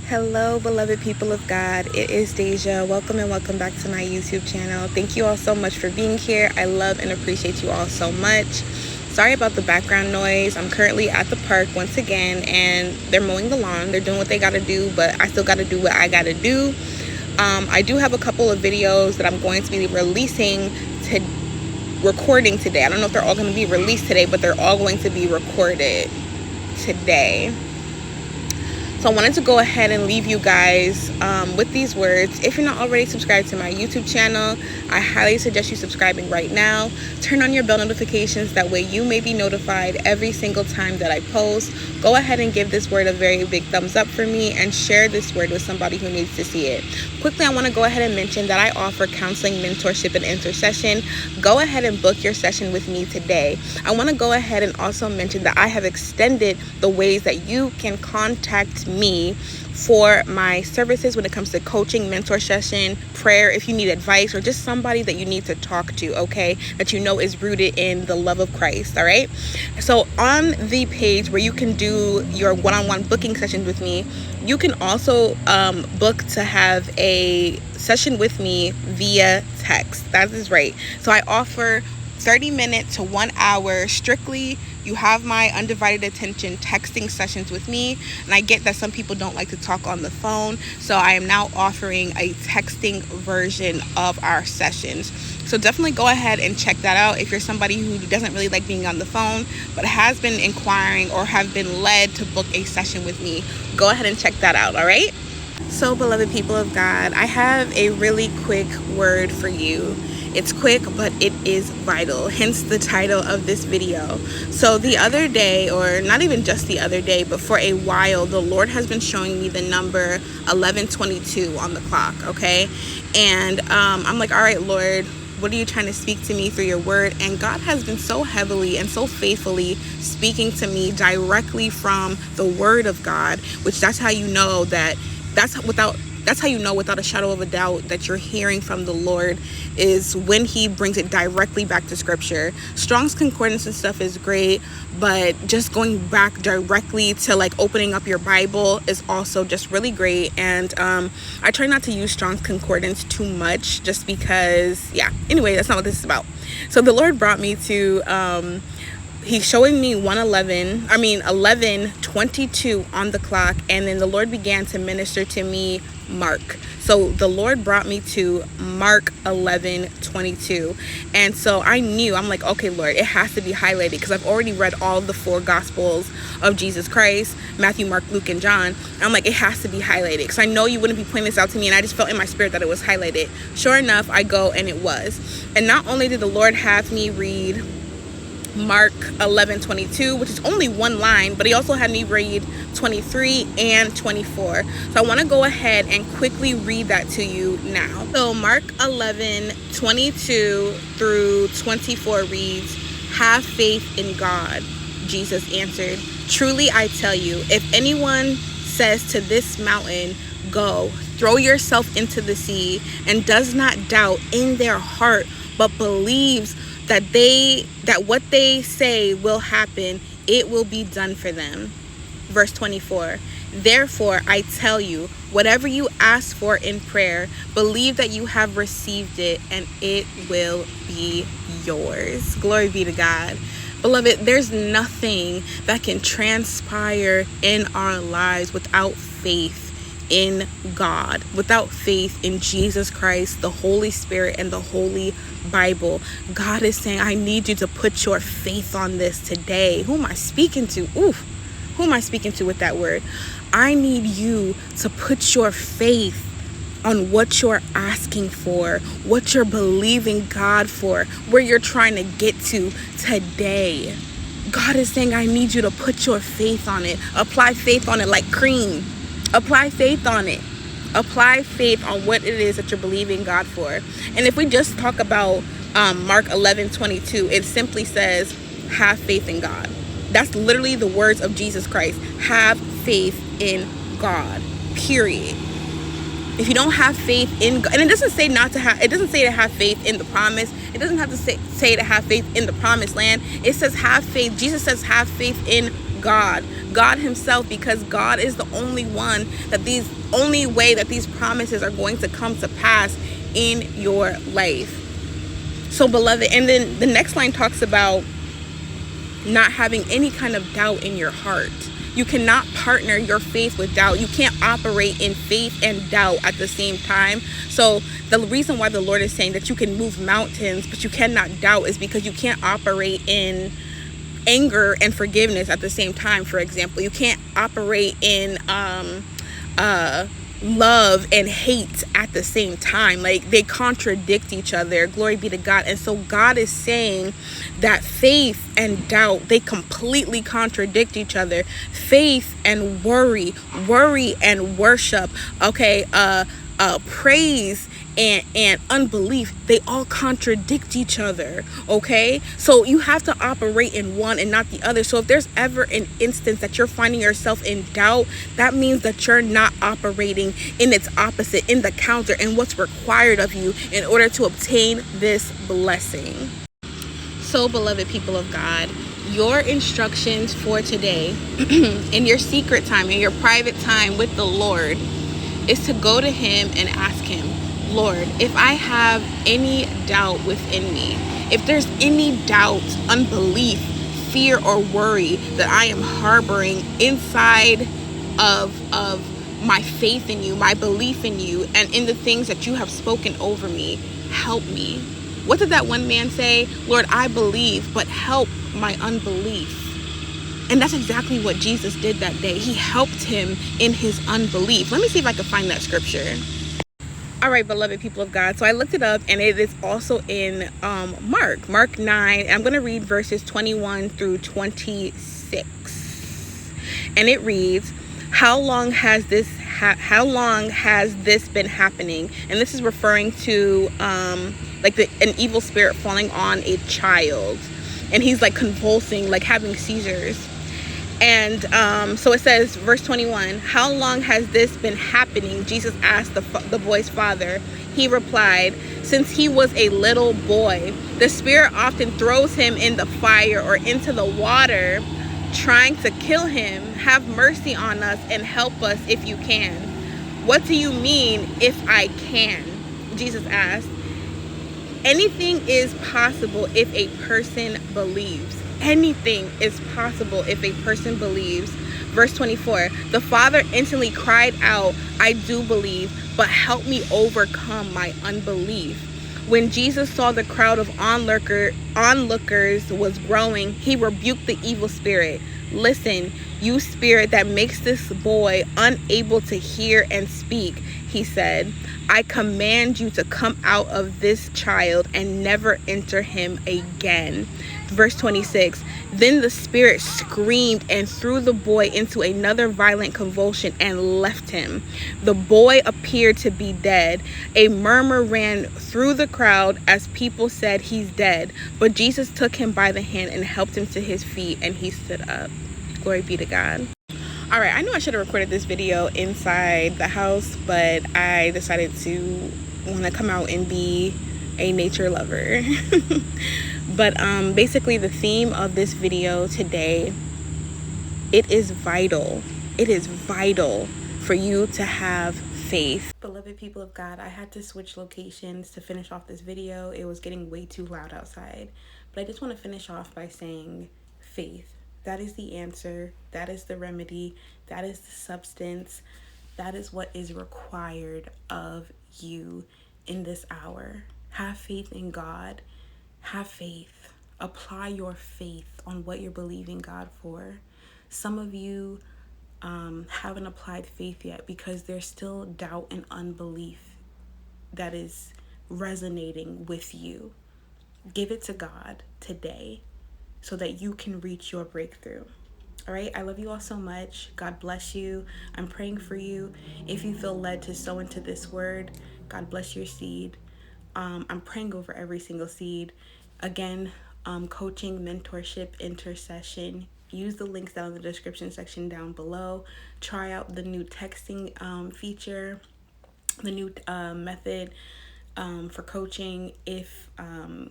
Hello, beloved people of God. It is Deja. Welcome and welcome back to my YouTube channel. Thank you all so much for being here. I love and appreciate you all so much. Sorry about the background noise. I'm currently at the park once again, and they're mowing the lawn. They're doing what they gotta do, but I still gotta do what I gotta do. I do have a couple of videos that I'm going to be recording today. I don't know if they're all going to be released today, but they're all going to be recorded today. So I wanted to go ahead and leave you guys with these words. If you're not already subscribed to my YouTube channel, I highly suggest you subscribing right now. Turn on your bell notifications. That way you may be notified every single time that I post. Go ahead and give this word a very big thumbs up for me and share this word with somebody who needs to see it. Quickly, I want to go ahead and mention that I offer counseling, mentorship, and intercession. Go ahead and book your session with me today. I want to go ahead and also mention that I have extended the ways that you can contact me for my services when it comes to coaching, mentor session, prayer, if you need advice, or just somebody that you need to talk to, okay, that you know is rooted in the love of Christ. All right, so on the page where you can do your one-on-one booking sessions with me, you can also book to have a session with me via text. That is right. So I offer 30-minute to 1 hour strictly. You have my undivided attention texting sessions with me, and I get that some people don't like to talk on the phone, so I am now offering a texting version of our sessions. So definitely go ahead and check that out if you're somebody who doesn't really like being on the phone but has been inquiring or have been led to book a session with me. Go ahead and check that out. All right, so beloved people of God, I have a really quick word for you. It's quick, but it is vital, hence the title of this video. So the other day, or not even just the other day, but for a while, the Lord has been showing me the number 11:22 on the clock, okay? And I'm like, all right, Lord, what are you trying to speak to me through your word? And God has been so heavily and so faithfully speaking to me directly from the word of God, which that's how you know that that's how you know without a shadow of a doubt that you're hearing from the Lord, is when he brings it directly back to scripture. Strong's concordance and stuff is great, but just going back directly to like opening up your Bible is also just really great. And I try not to use Strong's concordance too much just because, yeah, anyway, that's not what this is about. So the Lord brought me to he's showing me 11:22 on the clock, and then the Lord began to minister to me Mark. So the Lord brought me to Mark 11:22, and so I'm like, okay, Lord, it has to be highlighted because I've already read all of the 4 Gospels of Jesus Christ: Matthew, Mark, Luke, and John. I'm like, it has to be highlighted because I know you wouldn't be pointing this out to me, and I just felt in my spirit that it was highlighted. Sure enough, I go and it was. And not only did the Lord have me read Mark 11:22, which is only one line, but he also had me read 23 and 24. So I want to go ahead and quickly read that to you now. So Mark 11:22 through 24 reads, "Have faith in God," Jesus answered. "Truly I tell you, if anyone says to this mountain, 'Go, throw yourself into the sea,' and does not doubt in their heart, but believes that what they say will happen, it will be done for them." Verse 24, "Therefore I tell you, whatever you ask for in prayer, believe that you have received it, and it will be yours." Glory be to God. Beloved, there's nothing that can transpire in our lives without faith in God, without faith in Jesus Christ, the Holy Spirit, and the Holy Bible. God is saying, I need you to put your faith on this today. Who am I speaking to? Oof. Who am I speaking to with that word? I need you to put your faith on what you're asking for, what you're believing God for, where you're trying to get to today. God is saying, I need you to put your faith on it. Apply faith on it like cream. Apply faith on it. Apply faith on what it is that you're believing God for. And if we just talk about Mark 11:22, it simply says, have faith in God. That's literally the words of Jesus Christ. Have faith in God, period. If you don't have faith in God, and it doesn't say to have faith in the promise. It doesn't have to say to have faith in the promised land. It says have faith. Jesus says have faith in God himself, because God is the only way that these promises are going to come to pass in your life. So beloved, and then the next line talks about not having any kind of doubt in your heart. You cannot partner your faith with doubt. You can't operate in faith and doubt at the same time. So the reason why the Lord is saying that you can move mountains, but you cannot doubt, is because you can't operate in anger and forgiveness at the same time. For example, you can't operate in love and hate at the same time. Like, they contradict each other. Glory be to God. And so God is saying that faith and doubt, they completely contradict each other. Faith and worry and worship, okay, praise and unbelief, they all contradict each other, okay? So you have to operate in one and not the other. So if there's ever an instance that you're finding yourself in doubt, that means that you're not operating in its opposite, in the counter, in what's required of you in order to obtain this blessing. So beloved people of God, your instructions for today in your secret time, in your private time with the Lord, is to go to him and ask him, Lord, if I have any doubt within me, if there's any doubt, unbelief, fear, or worry that I am harboring inside of my faith in you, my belief in you, and in the things that you have spoken over me, help me. What did that one man say? Lord, I believe, but help my unbelief. And that's exactly what Jesus did that day. He helped him in his unbelief. Let me see if I can find that scripture. All right, beloved people of God. So I looked it up, and it is also in Mark 9. I'm going to read verses 21 through 26. And it reads, how long has this been happening? And this is referring to like an evil spirit falling on a child. And he's like convulsing, like having seizures. And so it says, verse 21, how long has this been happening? Jesus asked the boy's father. He replied, since he was a little boy. The spirit often throws him in the fire or into the water, trying to kill him. Have mercy on us and help us if you can. What do you mean, if I can? Jesus asked. Anything is possible if a person believes. Anything is possible if a person believes. Verse 24, the father instantly cried out, I do believe, but help me overcome my unbelief. When Jesus saw the crowd of onlookers was growing, he rebuked the evil spirit. Listen, you spirit that makes this boy unable to hear and speak, he said, I command you to come out of this child and never enter him again. Verse 26, then the spirit screamed and threw the boy into another violent convulsion and left him. The boy appeared to be dead. A murmur ran through the crowd as people said, he's dead. But Jesus took him by the hand and helped him to his feet, and he stood up. Glory be to God. All right, I know I should have recorded this video inside the house, but I decided to want to come out and be a nature lover. But basically the theme of this video today, it is vital for you to have faith. Beloved people of God, I had to switch locations to finish off this video. It was getting way too loud outside, but I just want to finish off by saying faith. That is the answer. That is the remedy. That is the substance. That is what is required of you in this hour. Have faith in God. Have faith. Apply your faith on what you're believing God for. Some of you haven't applied faith yet because there's still doubt and unbelief that is resonating with you. Give it to God today so that you can reach your breakthrough. All right, I love you all so much. God bless you. I'm praying for you. If you feel led to sow into this word, God bless your seed. I'm praying over every single seed. Again, coaching, mentorship, intercession. Use the links down in the description section down below. Try out the new texting feature, the new method for coaching if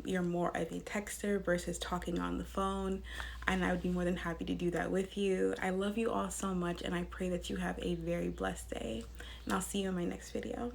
you're more of a texter versus talking on the phone, and I would be more than happy to do that with you. I love you all so much, and I pray that you have a very blessed day, and I'll see you in my next video.